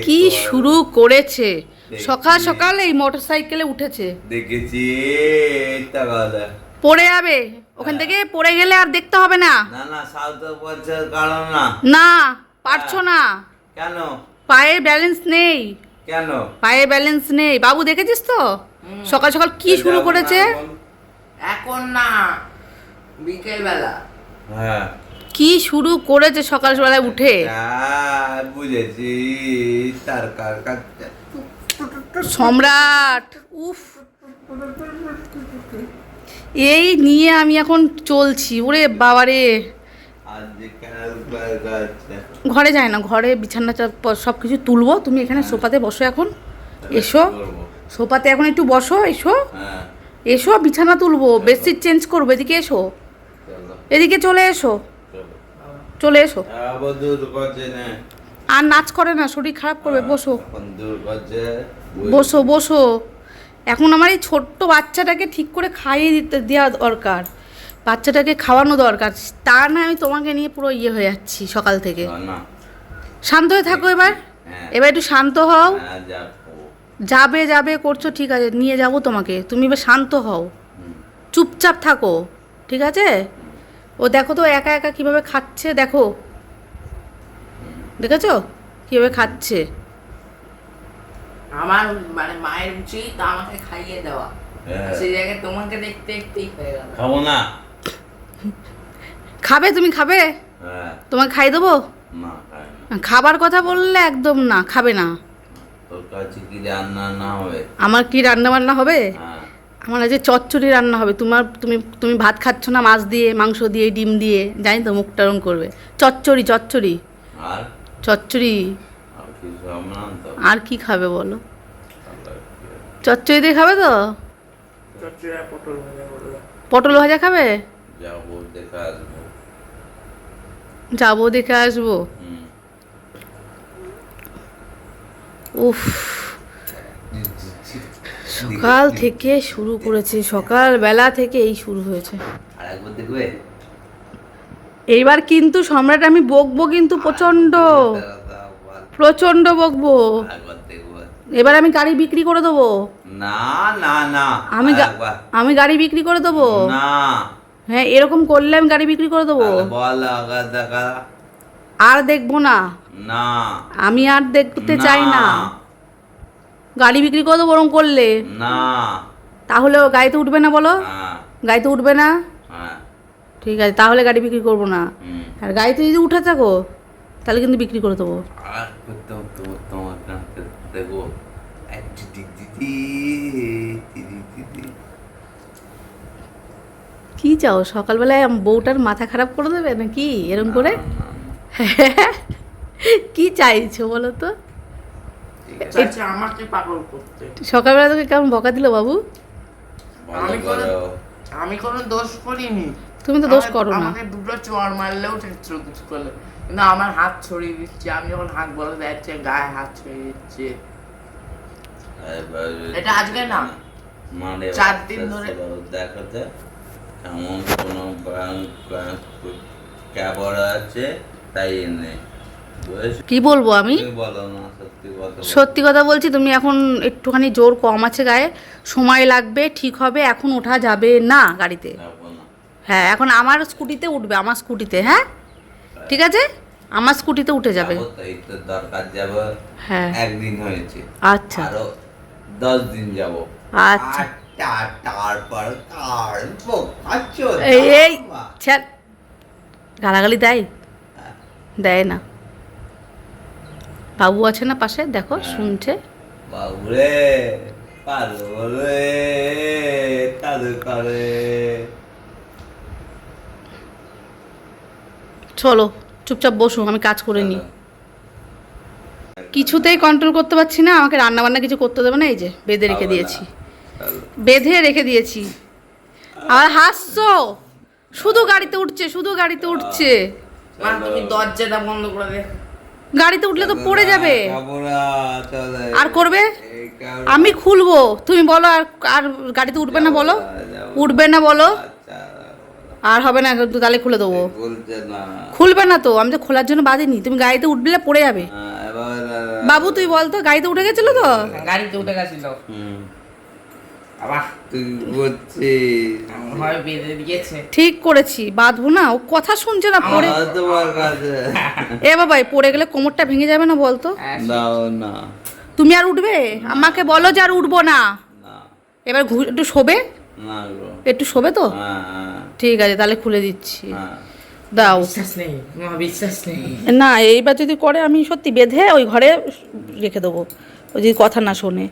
কি শুরু করেছে সকাল সকাল এই মোটরসাইকেলে উঠেছে দেখেছি পড়ে যাবে ওখান থেকে পড়ে গেলে আর দেখতে হবে না না না সাউথ পড়ছে কারণ না না পারছো না কেন পায়ে ব্যালেন্স নেই কেন পায়ে ব্যালেন্স নেই বাবু দেখেছিস তো সকাল সকাল কি শুরু করেছে এখন না বিকেল বেলা হ্যাঁ কি শুরু করেছে সকাল সকালে উঠে বুঝেছি তার কার সম্রাট উফ এই নিয়ে আমি এখন চলছি ওরে বাবারে ঘরে যায় না ঘরে বিছানাটা সব কিছু তুলবো তুমি এখানে সোফাতে বসো এখন এসো সোফাতে এখন একটু বসো এসো এসো বিছানা তুলবো বেডশিট চেঞ্জ করবো এদিকে এসো এদিকে চলে এসো চলে এসো আর নাচ করে না শরীর খারাপ করবে বসো বসো বসো এখন আমার এই ছোট্ট বাচ্চাটাকে ঠিক করে খাইয়ে দিতে দেওয়া দরকার বাচ্চাটাকে খাওয়ানো দরকার তা না আমি তোমাকে নিয়ে পুরো ইয়ে হয়ে যাচ্ছি সকাল থেকে শান্ত হয়ে থাকো এবার এবার একটু শান্ত হও যাবে যাবে করছো ঠিক আছে নিয়ে যাব তোমাকে তুমি এবার শান্ত হও চুপচাপ থাকো ঠিক আছে ও দেখো তো একা একা কীভাবে খাচ্ছে দেখো দেখেছো কীভাবে খাচ্ছে আমার মানে মায়ের উচিত আমাকে খাইয়ে দেওয়া সেই জায়গায় তোমাকে দেখতে দেখতেই হয়ে গেল খাবো না খাবে তুমি খাবে তোমাকে খাই দেবো খাবার কথা বললে একদম না খাবে না তোর কাছে কি রান্না না হবে আমার কি রান্না বান্না হবে আমার আজকে চচ্চড়ি রান্না হবে তোমার তুমি তুমি ভাত খাচ্ছ না মাছ দিয়ে মাংস দিয়ে ডিম দিয়ে জানি তো মুখটা রং করবে চচ্চড়ি চচ্চড়ি আর চচ্চড়ি আর কি খাবে বলো চচ্চড়ি দিয়ে খাবে তো পটল ভাজা খাবে যাবো দেখে আসবো উফ সকাল থেকে শুরু করেছে সকাল বেলা থেকে এই শুরু হয়েছে এইবার কিন্তু সম্রাট আমি বকবো কিন্তু প্রচন্ড প্রচন্ড বকবো এবার আমি গাড়ি বিক্রি করে দেবো না না না আমি গাড়ি বিক্রি করে দেবো না হ্যাঁ এরকম করলে আমি গাড়ি বিক্রি করে দেবো বল আর দেখবো না না আমি আর দেখতে চাই না গাড়ি বিক্রি করে দেবো ওরকম করলে না তাহলে ও গাড়িতে উঠবে না বলো গাড়িতে উঠবে না ঠিক আছে তাহলে গাড়ি বিক্রি করবো না আর গাড়িতে যদি উঠে থাকো তাহলে কিন্তু বিক্রি করে দেবো কি চাও সকালবেলায় বউটার মাথা খারাপ করে দেবে নাকি এরকম করে কি চাইছো বলো তো আমাকে পাগল করতে সকালবেলা তোকে কেমন বকা দিল বাবু আমি কোনো দোষ করিনি তুমি তো দোষ করো না আমাকে দুটো চড় মারলেও কিছু করলে কিন্তু আমার হাত ছড়িয়ে দিচ্ছে আমি যখন হাত বলে যাচ্ছে গায়ে হাত ছড়িয়ে দিচ্ছে এটা আজকে না মানে 4 দিন ধরে দেখাতে এমন কোনো ক্যাবর আছে তাই নেই কি বলবো আমি সত্যি কথা বলছি তুমি এখন একটুখানি জোর কম আছে গায়ে সময় লাগবে ঠিক হবে এখন ওঠা যাবে না গাড়িতে হ্যাঁ এখন আমার স্কুটিতে উঠবে আমার স্কুটিতে হ্যাঁ ঠিক আছে আমার স্কুটিতে উঠে যাবে দরকার যাব হ্যাঁ একদিন হয়েছে আচ্ছা আরো 10 দিন যাব আচ্ছা তারপর এই গালাগালি দেয় দেয় না বাবু আছে না পাশে দেখো শুনছে বাবুরে পারে তাদের করে চলো চুপচাপ বসো আমি কাজ করে নিই কিছুতেই কন্ট্রোল করতে পারছি না আমাকে রান্না বান্না কিছু করতে দেবে না এই যে বেঁধে রেখে দিয়েছি বেঁধে রেখে দিয়েছি আর হাসছো শুধু গাড়িতে উঠছে শুধু গাড়িতে উঠছে তুমি দরজাটা বন্ধ করে দে গাড়িতে উঠলে তো পড়ে যাবে আর করবে আমি খুলবো তুমি বলো আর আর গাড়িতে উঠবে না বলো উঠবে না বলো আর হবে না, তাহলে খুলে দেবো। বলছে না। খুলবে না তো, আমি তো খোলার জন্য বাঁধিনি। তুমি গাড়িতে উঠলে পড়ে যাবে। এবার বাবু তুই বল তো, গাড়িতে উঠে গেছিল তো? গাড়িতে উঠে গেছিল আবার তুই বলছিস হয় বেঁধে দিয়েছে। ঠিক করেছি, বাঁধবো না। ও কথা শুনছে না, পড়ে। তোমার কাছে এ বাবা, পড়ে গেলে কোমরটা ভেঙে যাবে না বলতো? দাও না। তুমি আর উঠবে? আমাকে বলো যে আর উঠবো না। না এবার একটু শোবে, না গো। একটু শোবে তো? হ্যাঁ ঠিক আছে, তাহলে খুলে দিচ্ছি। হ্যাঁ। দাও। বিশ্বাস নেই, আমার বিশ্বাস নেই। না, এইবার যদি করে আমি সত্যি বেঁধে ওই ঘরে রেখে দেবো, ওই যদি কথা না শোনে।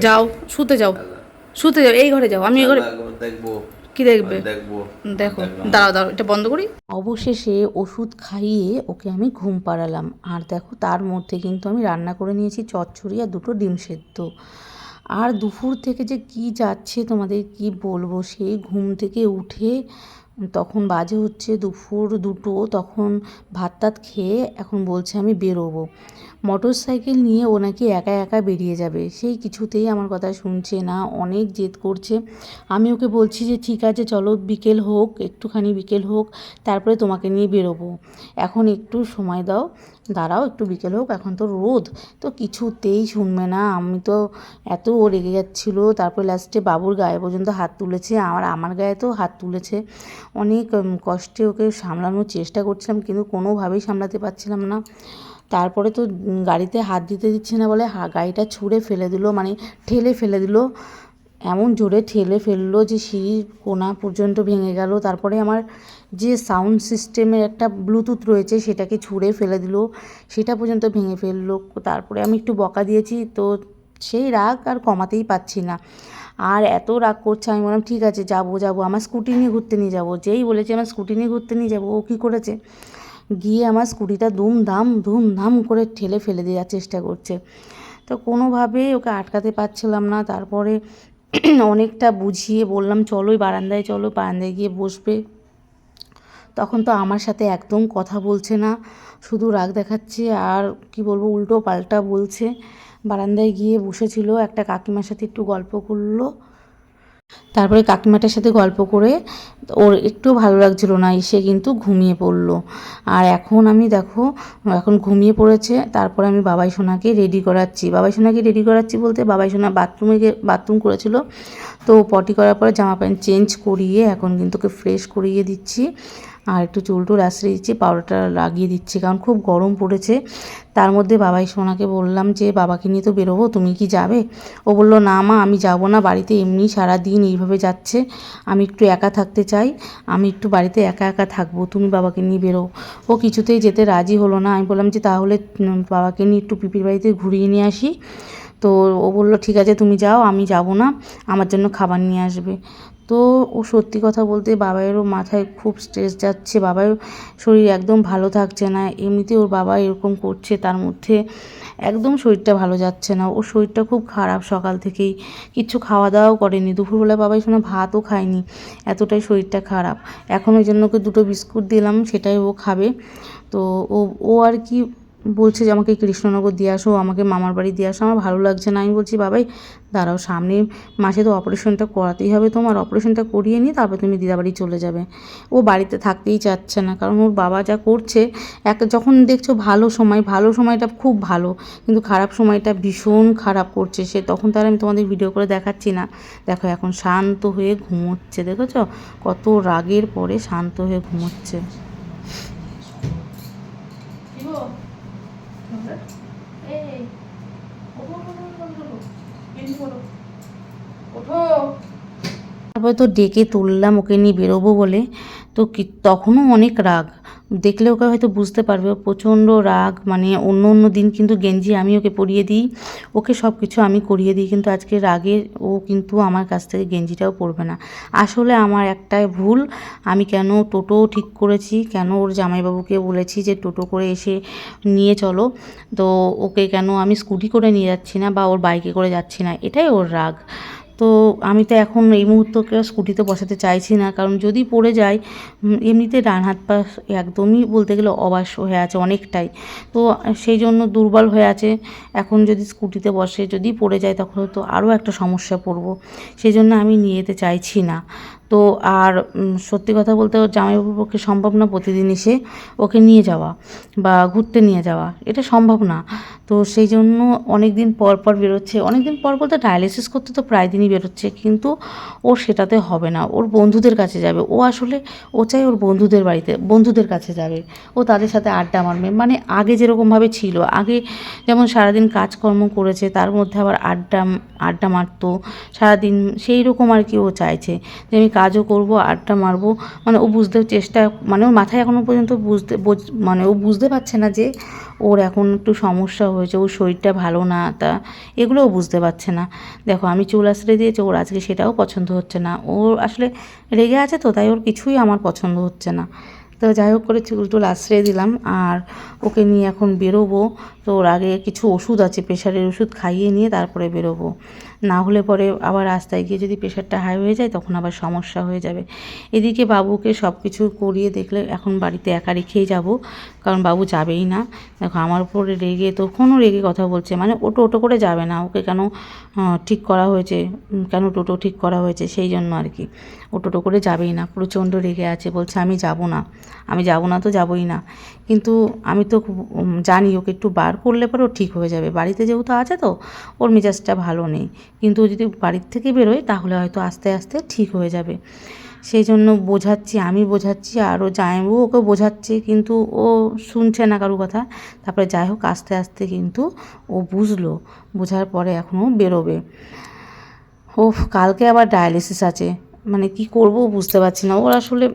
যাও, শুতে যাও, শুতে যাও, এই ঘরে যাও। আমি এই ঘরে দেখবো কি দেখবে? দেখবো দেখো, দাঁড়াও দাঁড়াও, এটা বন্ধ করি। অবশেষে ওষুধ খাইয়ে ওকে আমি ঘুম পাড়ালাম। আর দেখো, তার মধ্যে কিন্তু আমি রান্না করে নিয়েছি চচ্চড়ি আর 2টো ডিম সেদ্ধ। আর দুপুর থেকে যে কি যাচ্ছে তোমাদের কি বলবো, সেই ঘুম থেকে উঠে তখন বাজে হচ্ছে দুপুর 2টো, তখন ভাত টাত খেয়ে এখন বলছে আমি বেরোবো। মোটর সাইকেল নিয়ে ও নাকি একা একা বেরিয়ে যাবে, সেই কিছুতেই আমার কথা শুনছে না, অনেক জেদ করছে। আমি ওকে বলছি যে ঠিক আছে চলো, বিকেল হোক, একটুখানি বিকেল হোক, তারপরে তোমাকে নিয়ে বেরোবো, এখন একটু সময় দাও, দাঁড়াও একটু, বিকেল হোক, এখন তো রোদ। তো কিছুতেই শুনবে না। আমি তো এত ও রেগে যাচ্ছিলো, তারপরে লাস্টে বাবুর গায়ে পর্যন্ত হাত তুলেছে, আমার গায়ে তো হাত তুলেছে। অনেক কষ্টে ওকে সামলানোর চেষ্টা করছিলাম, কিন্তু কোনোভাবেই সামলাতে পারছিলাম না। তারপরে তো গাড়িতে হাত দিতে দিচ্ছে না বলে গাড়িটা ছুঁড়ে ফেলে দিল, মানে ঠেলে ফেলে দিল। এমন জোরে ঠেলে ফেললো যে সিঁড়ির কোনা পর্যন্ত ভেঙে গেল। তারপরে আমার যে সাউন্ড সিস্টেমের একটা ব্লুটুথ রয়েছে সেটাকে ছুঁড়ে ফেলে দিল, সেটা পর্যন্ত ভেঙে ফেললো। তারপরে আমি একটু বকা দিয়েছি, তো সেই রাগ আর কমাতেই পারছি না। আর এত রাগ করছে, আমি বললাম ঠিক আছে যাবো, আমার স্কুটি নিয়ে ঘুরতে নিয়ে যাবো। যেই বলেছি আমার স্কুটি নিয়ে ঘুরতে নিয়ে যাবো, ও কী করেছে, গিয়ে আমার স্কুটিটা ধুমধাম করে ঠেলে ফেলে দেওয়ার চেষ্টা করছে। তো কোনোভাবেই ওকে আটকাতে পারছিলাম না। তারপরে অনেকটা বুঝিয়ে বললাম চলো বারান্দায়, চলো বারান্দায় গিয়ে বসবে। তখন তো আমার সাথে একদম কথা বলছে না, শুধু রাগ দেখাচ্ছে আর কি বলবো, উল্টো পাল্টা বলছে। বারান্দায় গিয়ে বসেছিল, একটা কাকিমার সাথে একটু গল্প করলো। তারপরে কাকিমাটার সাথে গল্প করে ওর একটু ভালো লাগছিল না, এসে কিন্তু ঘুমিয়ে পড়লো। আর এখন আমি দেখো, এখন ঘুমিয়ে পড়েছে। তারপরে আমি বাবাই সোনাকে রেডি করাচ্ছি বলতে বাবাই সোনা বাথরুম করেছিল, তো পটি করার পরে জামা প্যান্ট চেঞ্জ করিয়ে এখন কিন্তু ওকে ফ্রেশ করিয়ে দিচ্ছি। আর একটু চুল টুল আশ্রয় দিচ্ছি, পাউডারটা লাগিয়ে দিচ্ছি, কারণ খুব গরম পড়েছে। তার মধ্যে বাবাই সোনাকে বললাম যে বাবাকে নিয়ে তো বেরোবো, তুমি কি যাবে? ও বললো না মা, আমি যাব না, বাড়িতে এমনি সারাদিন এইভাবে যাচ্ছে, আমি একটু একা থাকতে চাই, আমি একটু বাড়িতে একা একা থাকবো, তুমি বাবাকে নিয়ে বেরো। ও কিছুতেই যেতে রাজি হলো না। আমি বললাম যে তাহলে বাবাকে নিয়ে একটু পিপির বাড়িতে ঘুরিয়ে নিয়ে আসি। তো ও বললো ঠিক আছে তুমি যাও, আমি যাব না, আমার জন্য খাবার নিয়ে আসবে। তো ও সত্যি কথা বলতে বাবাইয়েরও মাথায় খুব স্ট্রেস যাচ্ছে, বাবাইয়ের শরীর একদম ভালো থাকছে না। এমনিতে ওর বাবা এরকম করছে, তার মধ্যে একদম শরীরটা ভালো যাচ্ছে না, ওর শরীরটা খুব খারাপ। সকাল থেকেই কিচ্ছু খাওয়া দাওয়াও করেনি, দুপুরবেলা বাবাই শোনা ভাতও খায়নি, এতটাই শরীরটা খারাপ। এখন ওই জন্য ওকে 2টো বিস্কুট দিলাম, সেটাই ও খাবে। তো ও আর কি বলছে যে আমাকে কৃষ্ণনগর দিয়ে আসো, আমাকে মামার বাড়ি দিয়ে আসো, আমার ভালো লাগছে না। আমি বলছি বাবাই দাঁড়াও, সামনের মাসে তো অপারেশনটা করাতেই হবে তোমার, অপারেশনটা করিয়ে নিয়ে তারপরে তুমি দিদাবাড়ি চলে যাবে। ও বাড়িতে থাকতেই চাচ্ছে না, কারণ ওর বাবা যা করছে, যখন দেখছো ভালো সময়টা খুব ভালো, কিন্তু খারাপ সময়টা ভীষণ খারাপ করছে সে, তখন তার আমি তোমাদের ভিডিও করে দেখাচ্ছি না। দেখো এখন শান্ত হয়ে ঘুমোচ্ছে, দেখেছো কত রাগের পরে শান্ত হয়ে ঘুমোচ্ছে। তারপরে তো ডেকে তুললাম ওকে নিয়ে বেরোবো বলে, তো তখনও অনেক রাগ, দেখলে ওকে হয়তো বুঝতে পারবে, ও প্রচণ্ড রাগ। মানে অন্য দিন কিন্তু গেঞ্জি আমি ওকে পরিয়ে দিই, ওকে সব কিছু আমি করিয়ে দিই, কিন্তু আজকে রাগে ও কিন্তু আমার কাছ থেকে গেঞ্জিটাও পরবে না। আসলে আমার একটাই ভুল, আমি কেন টোটো ঠিক করেছি, কেন ওর জামাইবাবুকে বলেছি যে টোটো করে এসে নিয়ে চলো, তো ওকে কেন আমি স্কুটি করে নিয়ে যাচ্ছি না বা ওর বাইকে করে যাচ্ছি না, এটাই ওর রাগ। তো আমি তো এখন এই মুহূর্তকে স্কুটিতে বসাতে চাইছি না, কারণ যদি পড়ে যায় এমনিতে ডান হাত পা একদমই বলতে গেলে অবশ হয়ে আছে অনেকটাই, তো সেই জন্য দুর্বল হয়ে আছে। এখন যদি স্কুটিতে বসে যদি পড়ে যায় তখন তো আরও একটা সমস্যা পড়ব, সেই জন্য আমি নিয়ে যেতে চাইছি না। তো আর সত্যি কথা বলতে ওর জামাইবাবুর পক্ষে সম্ভব না প্রতিদিন এসে ওকে নিয়ে যাওয়া বা ঘুরতে নিয়ে যাওয়া, এটা সম্ভব না। তো সেই জন্য অনেক দিন পর পর বেরোচ্ছে, অনেক দিন পর বলতে ডায়ালিসিস করতে তো প্রায় দিনই বেরোচ্ছে, কিন্তু ওর সেটাতে হবে না, ওর বন্ধুদের কাছে যাবে। ও আসলে ও চাই ওর বন্ধুদের বাড়িতে, বন্ধুদের কাছে যাবে, ও তাদের সাথে আড্ডা মারবে। মানে আগে যেরকমভাবে ছিল, আগে যেমন সারাদিন কাজকর্ম করেছে তার মধ্যে আবার আড্ডা মারতো সারাদিন, সেই রকম আর কি ও চাইছে যে আমি কাজও করব আড্ডা মারবো। মানে ও বুঝতে চেষ্টা, মানে ওর মাথায় এখনও পর্যন্ত মানে ও বুঝতে পারছে না যে ওর এখন একটু সমস্যা হয়েছে, ওর শরীরটা ভালো না, তা এগুলোও বুঝতে পারছে না। দেখো আমি চুল আশ্রয় দিয়েছি, ওর আজকে সেটাও পছন্দ হচ্ছে না, ওর আসলে রেগে আছে তো, তাই ওর কিছুই আমার পছন্দ হচ্ছে না। তো যাই হোক করে চুল টুল আশ্রয় দিলাম, আর ওকে নিয়ে এখন বেরোবো। তো ওর আগে কিছু ওষুধ আছে, প্রেশারের ওষুধ খাইয়ে নিয়ে তারপরে বেরোবো, না হলে পরে আবার রাস্তায় গিয়ে যদি প্রেশারটা হাই হয়ে যায় তখন আবার সমস্যা হয়ে যাবে। এদিকে বাবুকে সব কিছু করিয়ে দেখলে এখন বাড়িতে একা রেখেই যাব, কারণ বাবু যাবেই না। দেখো আমার উপরে রেগে, তখনও রেগে কথা বলছে, মানে টোটো করে যাবে না, ওকে কেন ঠিক করা হয়েছে, কেন টোটো ঠিক করা হয়েছে সেই জন্য আর কি, ও টোটো করে যাবেই না, প্রচণ্ড রেগে আছে, বলছে আমি যাব না, আমি যাব না তো যাবই না। কিন্তু আমি তো জানি ওকে একটু বার করলে পরে ও ঠিক হয়ে যাবে, বাড়িতে যেহেতু আছে তো ওর মেজাজটা ভালো নেই, কিন্তু ও যদি বাড়ির থেকে বেরোয় তাহলে হয়তো আস্তে আস্তে ঠিক হয়ে যাবে। সেই জন্য বোঝাচ্ছি, আমি বোঝাচ্ছি, আর ও জামাইবাবু ওকে বোঝাচ্ছে, কিন্তু ও শুনছে না কারো কথা। তারপরে যাই হোক আস্তে আস্তে কিন্তু ও বুঝলো, বোঝার পরে এখনও বেরোবে। ও কালকে আবার ডায়ালিসিস আছে, মানে কি করব বুঝতে পারছি না। ওর আসলে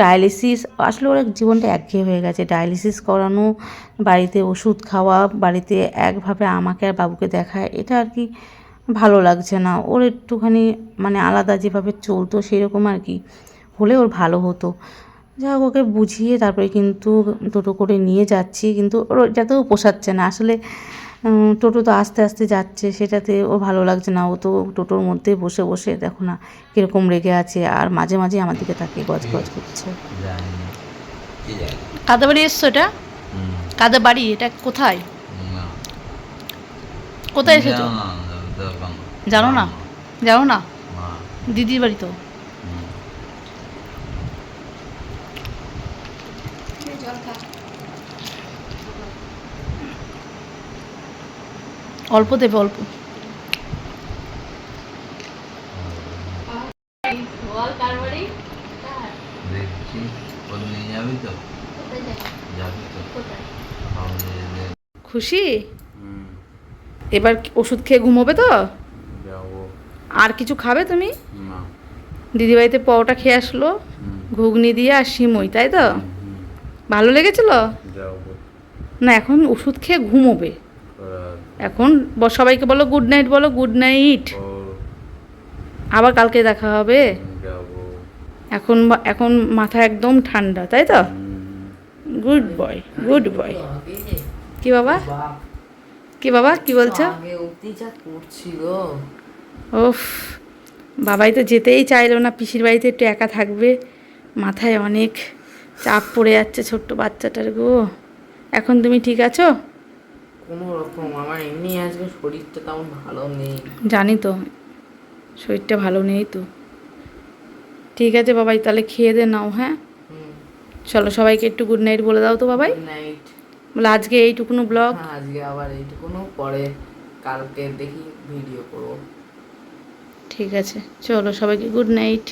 ডায়ালিসিস, আসলে ওর জীবনটা একঘেয়ে হয়ে গেছে, ডায়ালিসিস করানো, বাড়িতে ওষুধ খাওয়া, বাড়িতে একভাবে আমাকে আর বাবুকে দেখায়, এটা আর কি ভালো লাগছে না। ওর একটুখানি মানে আলাদা যেভাবে চলতো সেরকম আর কি হলে ওর ভালো হতো। যা হোক ওকে বুঝিয়ে তারপরে কিন্তু টোটো করে নিয়ে যাচ্ছি, কিন্তু ওর যাতেও পোষাচ্ছে না আসলে। টোটো তো আস্তে আস্তে যাচ্ছে, সেটাতে ওর ভালো লাগছে না, ও তো টোটোর মধ্যে বসে বসে দেখো না কীরকম রেগে আছে, আর মাঝে মাঝে আমার দিকে তাকিয়ে গজগজ করছে। কাদের বাড়ি এসছো এটা? কাদের বাড়ি এটা? কোথায় কোথায় এসেছো? জানো না? জানো না? দিদির বাড়ি তো। অল্প দেবে, অল্প। খুশি? এবার ওষুধ খেয়ে ঘুমোবে তো? যাবো আর কিছু খাবে তুমি? না। দিদিবাড়িতে পরোটা খেয়ে আসলো, ঘুগনি দিয়ে আর সিমই, তাই তো? ভালো লেগেছিল? যাবো না এখন ওষুধ খেয়ে ঘুমোবে। এখন সবাইকে বলো গুড নাইট, বলো গুড নাইট, আবার কালকে দেখা হবে। যাবো এখন এখন মাথা একদম ঠান্ডা, তাই তো? Good boy, good boy. কি বাবা, কি বাবা, কি বলছো? আগে অবধি যা করছিল, ওফ, বাবাই তো যেতেই চাইলো না, পিসির বাড়িতে একটু একা থাকবে, মাথায় অনেক চাপ পড়ে যাচ্ছে ছোট্ট বাচ্চাটার গো। এখন তুমি ঠিক আছো? কোনো রকম আমার এমনি আজকে শরীরটা তেমন ভালো নেই। জানি তো শরীরটা ভালো নেই তো। ঠিক আছে বাবাই, তাহলে খেয়ে দে নাও। হ্যাঁ চলো, সবাইকে একটু গুড নাইট বলে দাও তো বাবাই। Good night. বলে আজকে এইটুকুনো ব্লগ। হ্যাঁ আজকে আবার এইটুকুনো, পরে কালকে দেখি ভিডিও করবো। ঠিক আছে চলো, সবাইকে গুড নাইট।